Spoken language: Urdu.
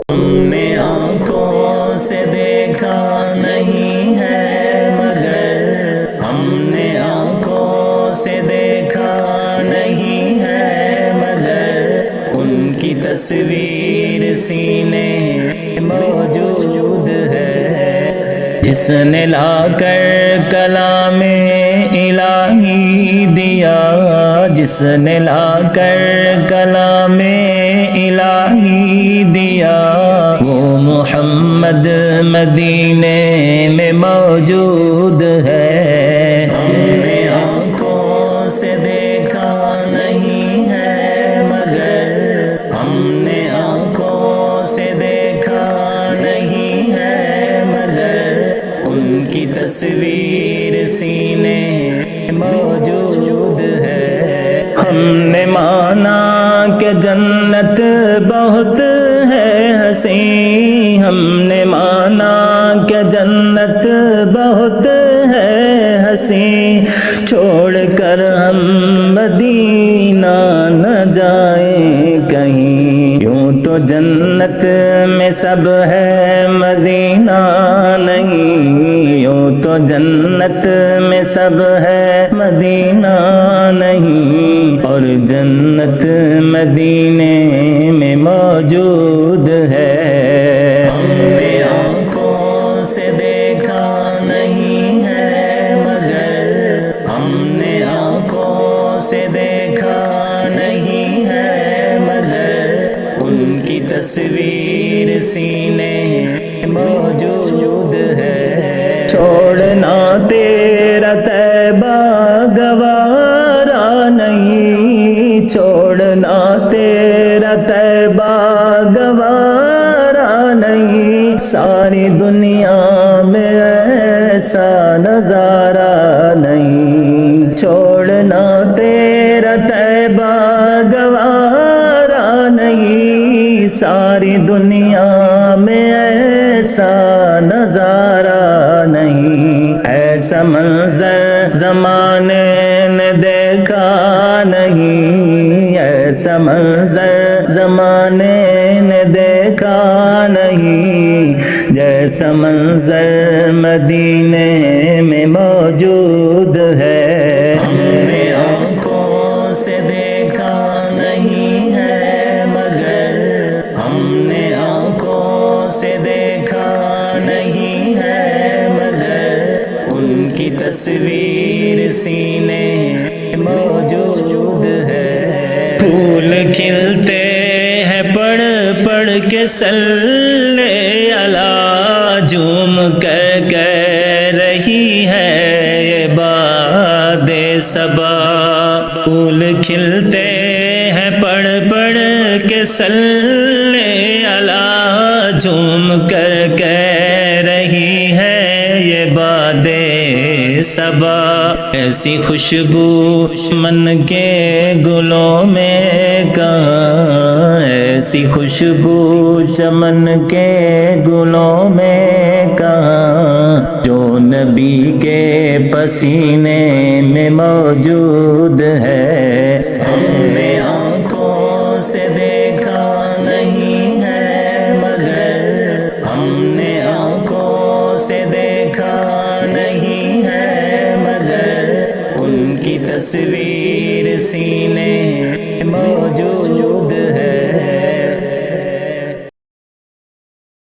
ہم نے آنکھوں سے دیکھا نہیں ہے مگر، ہم نے آنکھوں سے دیکھا نہیں ہے مگر، ان کی تصویر سینے موجود ہے۔ جس نے لا کر کلام الہی دیا، جس نے لا کر کلام الہی دیا، وہ محمد مدینے میں موجود ہے۔ ہم نے آنکھوں سے دیکھا نہیں ہے مگر، ہم نے آنکھوں سے دیکھا نہیں ہے مگر، ان کی تصویر سینے موجود ہے۔ ہم نے مانا کہ جنت بہت ہے حسین، ہم نے مانا کہ جنت بہت ہے حسین، چھوڑ کر ہم مدینہ نہ جائیں کہیں، یوں تو جنت میں سب ہے مدینہ نہیں، یوں تو جنت میں سب ہے مدینہ نہیں، اور جنت مدینے میں موجود ہے۔ ہم نے آنکھوں سے دیکھا نہیں ہے مگر، ہم نے آنکھوں سے دیکھا نہیں ہے مگر، ان کی تصویر سینے موجود ہے۔ چھوڑنا تیرا طیبہ گوارا نہیں، چھوڑنا تیرا طیبہ گوارا نہیں، ساری دنیا میں ایسا نظارہ نہیں، چھوڑنا تیرا طیبہ گوارا نہیں، ساری دنیا میں ایسا نظارہ نہیں، ایسا منظر زمانے نے دیکھا نہیں، ایسا منظر زمانے نے دیکھا نہیں، جیسا منظر مدینے میں موجود ہے۔ ہم نے آنکھوں سے دیکھا نہیں ہے مگر، ہم نے آنکھوں سے دیکھا نہیں ہے مگر، ان کی تصویر سینے موجود ہے۔ پھول کھلتے ہیں پڑھ پڑھ کے صلی علی، جھوم کر کہہ رہی ہے یہ باد صبا، پھول کھلتے ہیں پڑھ پڑھ کے صلی علی، جھوم کر کہہ رہی ہے یہ باد صبا، ایسی خوشبو من کے گلوں میں کہاں، ایسی خوشبو چمن کے گلوں میں کہاں، جو نبی کے پسینے میں موجود ہے۔ ہم نے آنکھوں سے دیکھا نہیں ہے مگر، ہم نے آنکھوں سے دیکھا نہیں ہے مگر، ان کی تصویر سینے موجود